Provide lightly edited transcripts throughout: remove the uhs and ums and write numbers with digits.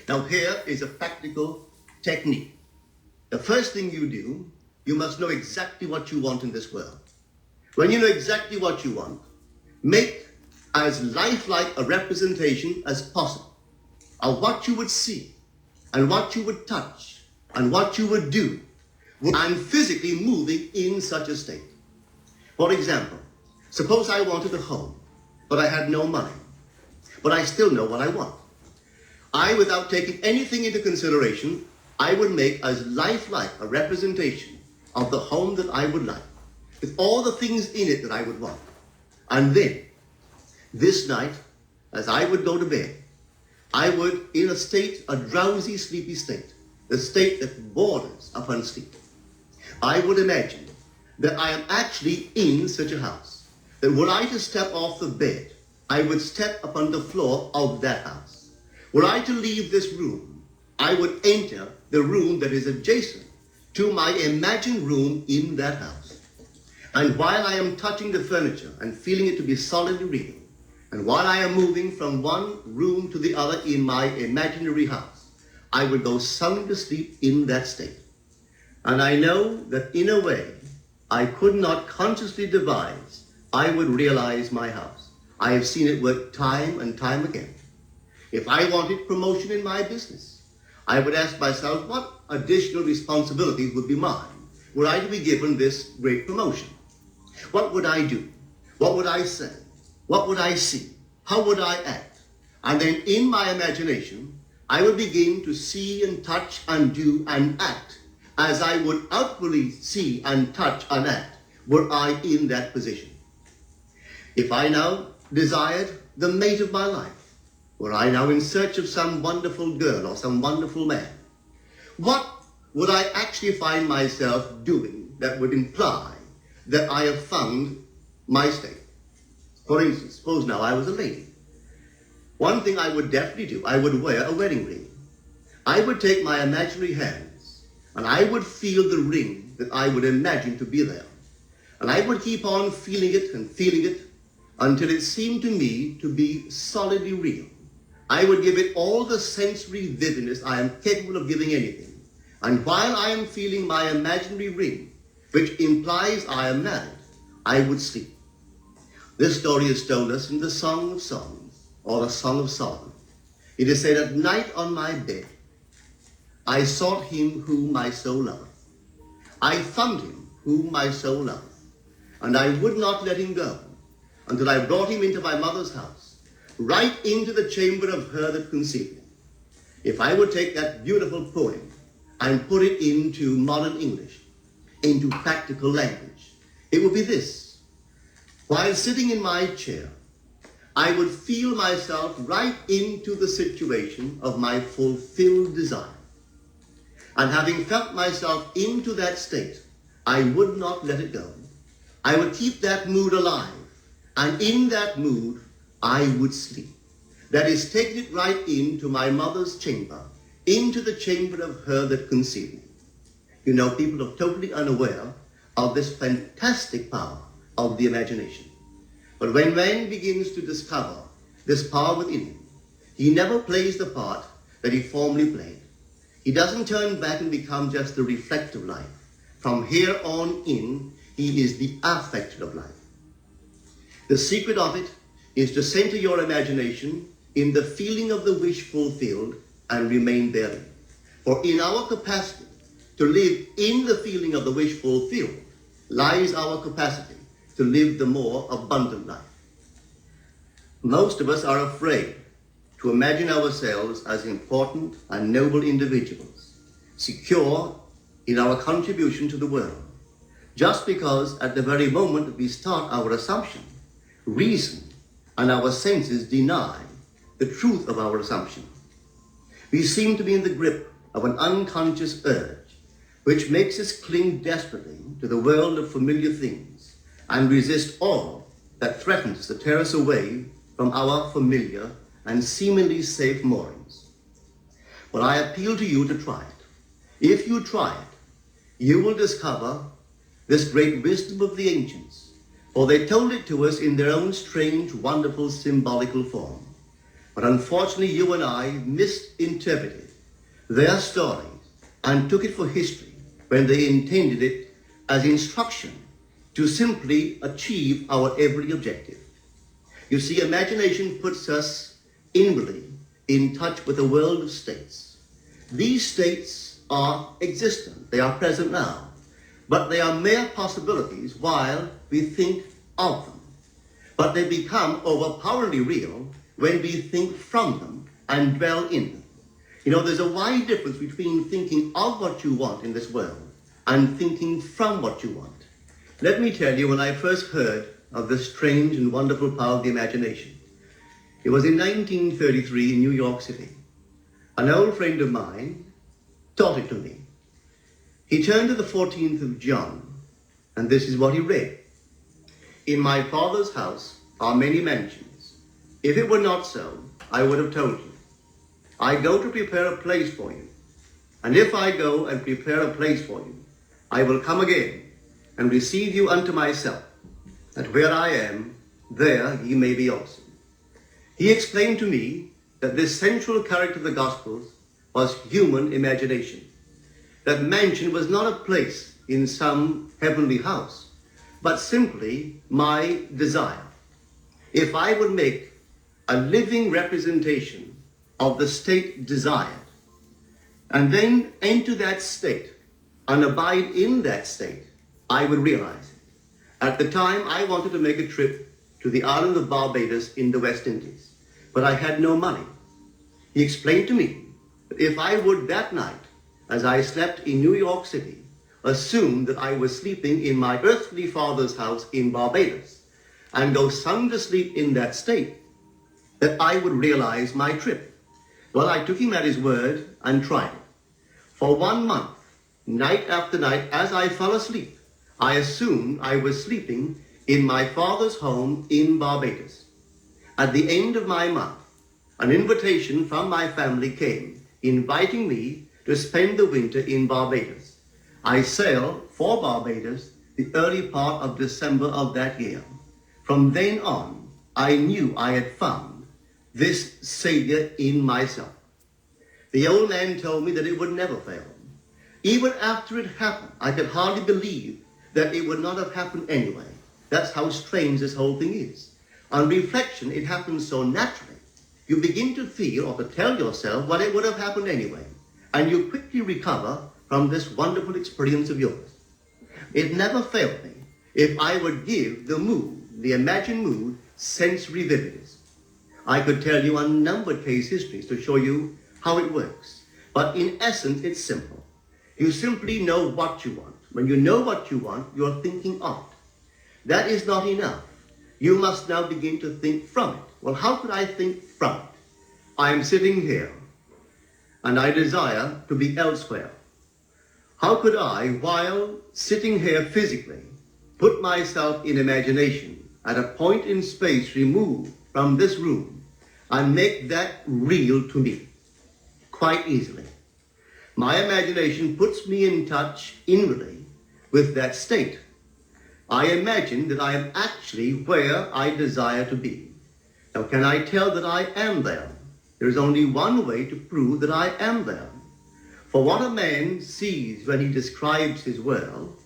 Now here is a practical technique. The first thing you do, you must know exactly what you want in this world. When you know exactly what you want, make as lifelike a representation as possible of what you would see and what you would touch and what you would do and physically moving in such a state. For example, suppose I wanted a home, but I had no money, but I still know what I want. Without taking anything into consideration, I would make as lifelike a representation of the home that I would like, with all the things in it that I would want. And then, this night, as I would go to bed, I would, in a state, a drowsy, sleepy state, the state that borders upon sleep, I would imagine that I am actually in such a house, that were I to step off the bed, I would step upon the floor of that house. Were I to leave this room, I would enter the room that is adjacent to my imagined room in that house. And while I am touching the furniture and feeling it to be solidly real, and while I am moving from one room to the other in my imaginary house, I would go sound asleep in that state. And I know that in a way I could not consciously devise, I would realize my house. I have seen it work time and time again. If I wanted promotion in my business, I would ask myself what additional responsibilities would be mine were I to be given this great promotion. What would I do? What would I say? What would I see? How would I act? And then in my imagination, I would begin to see and touch and do and act as I would outwardly see and touch and act were I in that position. If I now desired the mate of my life, were I now in search of some wonderful girl or some wonderful man, what would I actually find myself doing that would imply that I have found my state? For instance, suppose now I was a lady. One thing I would definitely do, I would wear a wedding ring. I would take my imaginary hands and I would feel the ring that I would imagine to be there. And I would keep on feeling it until it seemed to me to be solidly real. I would give it all the sensory vividness I am capable of giving anything. And while I am feeling my imaginary ring, which implies I am married, I would sleep. This story is told us in the Song of Songs, or the Song of Solomon. It is said, at night on my bed, I sought him whom my soul loveth. I found him whom my soul loveth, and I would not let him go until I brought him into my mother's house, right into the chamber of her that conceived me. If I would take that beautiful poem and put it into modern English, into practical language, it would be this. While sitting in my chair, I would feel myself right into the situation of my fulfilled desire. And having felt myself into that state, I would not let it go. I would keep that mood alive, and in that mood, I would sleep. That is, taking it right into my mother's chamber, into the chamber of her that conceived me. You know, people are totally unaware of this fantastic power of the imagination. But when man begins to discover this power within him, he never plays the part that he formerly played. He doesn't turn back and become just the reflective life. From here on in, he is the affected of life. The secret of it is to center your imagination in the feeling of the wish fulfilled and remain therein. For in our capacity to live in the feeling of the wish fulfilled lies our capacity to live the more abundant life. Most of us are afraid to imagine ourselves as important and noble individuals, secure in our contribution to the world, just because at the very moment that we start our assumption, reason and our senses deny the truth of our assumption. We seem to be in the grip of an unconscious urge, which makes us cling desperately to the world of familiar things and resist all that threatens to tear us away from our familiar and seemingly safe moorings. But I appeal to you to try it. If you try it, you will discover this great wisdom of the ancients, for they told it to us in their own strange, wonderful, symbolical form. But unfortunately, you and I misinterpreted their stories and took it for history when they intended it as instruction to simply achieve our every objective. You see, imagination puts us inwardly in touch with a world of states. These states are existent, they are present now, but they are mere possibilities while we think of them. But they become overpoweringly real when we think from them and dwell in them. You know, there's a wide difference between thinking of what you want in this world and thinking from what you want. Let me tell you, when I first heard of the strange and wonderful power of the imagination, it was in 1933 in New York City. An old friend of mine taught it to me. He turned to the 14th of John, and this is what he read. In my Father's house are many mansions. If it were not so, I would have told you. I go to prepare a place for you. And if I go and prepare a place for you, I will come again and receive you unto myself, that where I am, there ye may be also. He explained to me that this central character of the Gospels was human imagination. That mansion was not a place in some heavenly house, but simply my desire. If I would make a living representation of the state desired, and then enter that state and abide in that state, I would realize it. At the time, I wanted to make a trip to the island of Barbados in the West Indies, but I had no money. He explained to me that if I would that night, as I slept in New York City, assume that I was sleeping in my earthly father's house in Barbados, and go sound asleep in that state, that I would realize my trip. Well, I took him at his word and tried it. For 1 month, night after night, as I fell asleep, I assumed I was sleeping in my father's home in Barbados. At the end of my month, an invitation from my family came, inviting me to spend the winter in Barbados. I sailed for Barbados the early part of December of that year. From then on, I knew I had found this Savior in myself. The old man told me that it would never fail. Even after it happened, I could hardly believe that it would not have happened anyway. That's how strange this whole thing is. On reflection, it happens so naturally. You begin to feel or to tell yourself, well, it would have happened anyway. And you quickly recover from this wonderful experience of yours. It never failed me if I would give the mood, the imagined mood, sensory vividness. I could tell you unnumbered case histories to show you how it works. But in essence, it's simple. You simply know what you want. When you know what you want, you're thinking of it. That is not enough. You must now begin to think from it. Well, how could I think from it? I am sitting here, and I desire to be elsewhere. How could I, while sitting here physically, put myself in imagination at a point in space removed from this room and make that real to me? Quite easily. My imagination puts me in touch inwardly with that state. I imagine that I am actually where I desire to be. Now, can I tell that I am there? There is only one way to prove that I am there. For what a man sees when he describes his world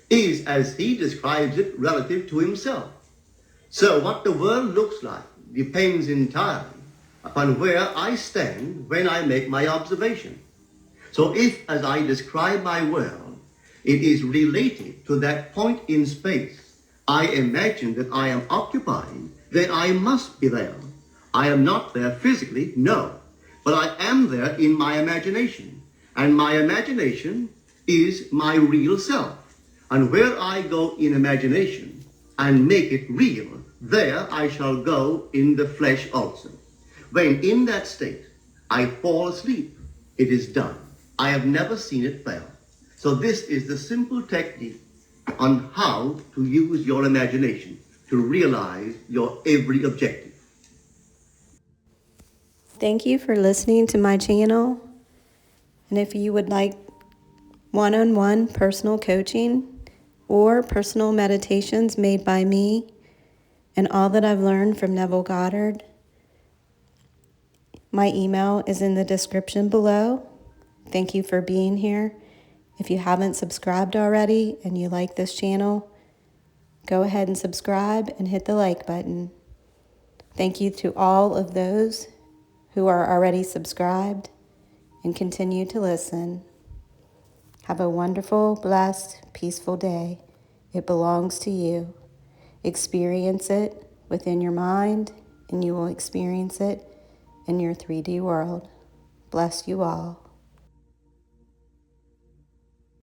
is as he describes it relative to himself. So what the world looks like depends entirely upon where I stand when I make my observation. So if, as I describe my world, it is related to that point in space I imagine that I am occupying, then I must be there. I am not there physically, no, but I am there in my imagination. And my imagination is my real self. And where I go in imagination and make it real, there I shall go in the flesh also. When in that state I fall asleep, it is done. I have never seen it fail. So this is the simple technique on how to use your imagination to realize your every objective. Thank you for listening to my channel. And if you would like one-on-one personal coaching or personal meditations made by me and all that I've learned from Neville Goddard, My email is in the description below. Thank you for being here. If you haven't subscribed already and you like this channel, go ahead and subscribe and hit the like button. Thank you to all of those who are already subscribed and continue to listen. Have a wonderful, blessed, peaceful day. It belongs to you. Experience it within your mind, and you will experience it in your 3D world. Bless you all.